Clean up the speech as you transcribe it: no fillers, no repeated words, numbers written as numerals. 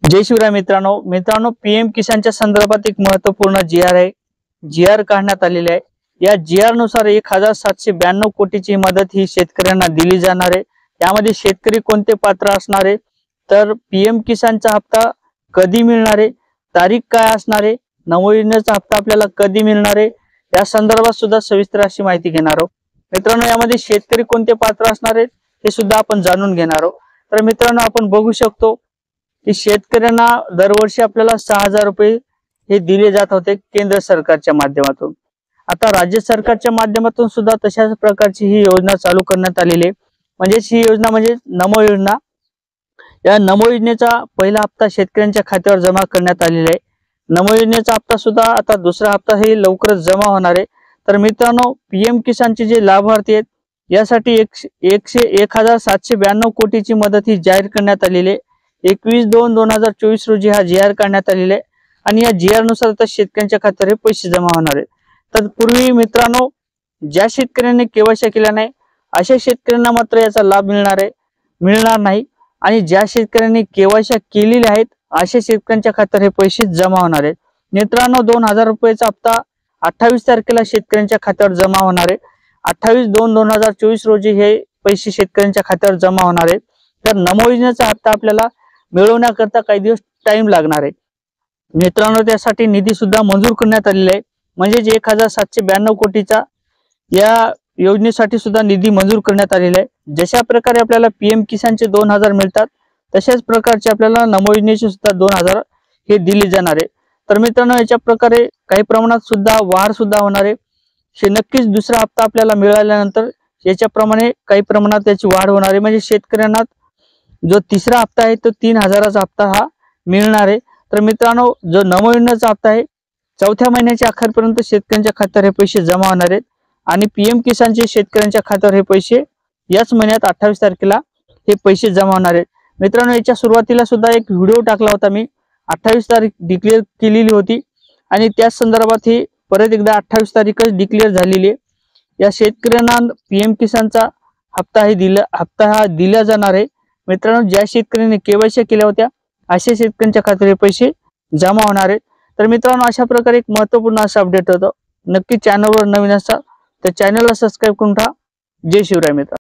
जय शिवराय मित्रांनो पीएम किसानच्या संदर्भात एक महत्त्वपूर्ण जीआर आहे। जीआर काढण्यात आलेले आहे। या जीआर नुसार 1792 कोटीची मदत ही शेतकऱ्यांना दिली जाणार आहे। यामध्ये शेतकरी कोणते पात्र असणार आहे, तर पीएम किसानचा हप्ता कधी मिळणार आहे, तारीख काय असणार आहे, नवयोजनेचा हप्ता आपल्याला कधी मिळणार आहे, या संदर्भात सुद्धा सविस्तर अशी माहिती घेणार आहोत। मित्रांनो, यामध्ये शेतकरी कोणते पात्र असणार आहेत हे सुद्धा आपण जाणून घेणार आहोत। तर मित्रांनो, आपण बघू शकतो की शेतकऱ्यांना दरवर्षी आपल्याला 6,000 रुपये हे दिले जात होते केंद्र सरकारच्या माध्यमातून। आता राज्य सरकारच्या माध्यमातून सुद्धा तशाच प्रकारची ही योजना चालू करण्यात आलेली आहे। म्हणजेच ही योजना म्हणजे नमो योजना। या नमो योजनेचा पहिला हप्ता शेतकऱ्यांच्या खात्यावर जमा करण्यात आलेला आहे। नमो योजनेचा हप्ता सुद्धा आता दुसरा हप्ता हे लवकरच जमा होणार आहे। तर मित्रांनो, पीएम किसानचे जे लाभार्थी आहेत यासाठी 1792 कोटीची मदत ही जाहीर करण्यात आलेली आहे। 21/2/2024 रोजी हा जीआर काढण्यात आलेला आहे आणि या जीआर नुसार आता शेतकऱ्यांच्या खात्यावर हे पैसे जमा होणार आहेत। तर पूर्वी मित्रांनो, ज्या शेतकऱ्यांनी केवायसी केला नाही अशा शेतकऱ्यांना मात्र याचा लाभ मिळणार नाही आणि ज्या शेतकऱ्यांनी केवायसी केलेले आहेत अशा शेतकऱ्यांच्या खात्यावर हे पैसे जमा होणार आहेत। मित्रांनो, 2,000 रुपयाचा हप्ता 28 तारखेला शेतकऱ्यांच्या खात्यावर जमा होणार आहे। 28/2/2024 रोजी हे पैसे शेतकऱ्यांच्या खात्यावर जमा होणार आहेत। तर नमो योजनेचा हप्ता आपल्याला मिळवण्याकरता काही दिवस टाइम लागणार आहे। मित्रांनो, त्यासाठी निधी सुद्धा मंजूर करण्यात आलेला आहे। म्हणजे 1792 कोटीचा या योजनेसाठी सुद्धा निधी मंजूर करण्यात आलेला आहे। जशा प्रकारे आपल्याला पीएम किसानचे 2,000 मिळतात तशाच प्रकारचे आपल्याला नमो योजनेचे सुद्धा 2,000 हे दिले जाणार आहे। तर मित्रांनो, याच्या प्रकारे काही प्रमाणात सुद्धा वाढ सुद्धा होणार आहे। नक्कीच दुसरा हप्ता आपल्याला मिळाल्यानंतर याच्याप्रमाणे काही प्रमाणात त्याची वाढ होणार आहे। म्हणजे शेतकऱ्यांना जो तिसरा हप्ता आहे तो 3,000चा हप्ता हा मिळणार आहे। तर मित्रांनो, जो नमो योजनेचा हप्ता आहे चौथ्या महिन्याच्या अखेरपर्यंत शेतकऱ्यांच्या खात्यावर हे पैसे जमा होणार आहेत आणि पीएम किसानचे शेतकऱ्यांच्या खात्यावर हे पैसे याच महिन्यात 28 तारखेला हे पैसे जमा होणार आहेत। मित्रांनो, याच्या सुरुवातीला सुद्धा एक व्हिडिओ टाकला होता मी, 28 तारीख डिक्लेअर केलेली होती आणि त्याच संदर्भात ही परत एकदा 28 तारीखच डिक्लेअर झालेली आहे। या शेतकऱ्यांना पीएम किसानचा हप्ता हा दिला जाणार आहे। मित्रांनो, ज्या शेतकऱ्यांनी केवायसी केल्या होत्या अशा शेतकऱ्यांच्या खात्यावर हे पैसे जमा होणार आहेत। तर मित्रांनो, अशा प्रकारे एक महत्त्वपूर्ण असं अपडेट होतं। नक्की चॅनलवर नवीन असाल तर चॅनलला सबस्क्राईब करून ठेवा। जय शिवराय मित्र।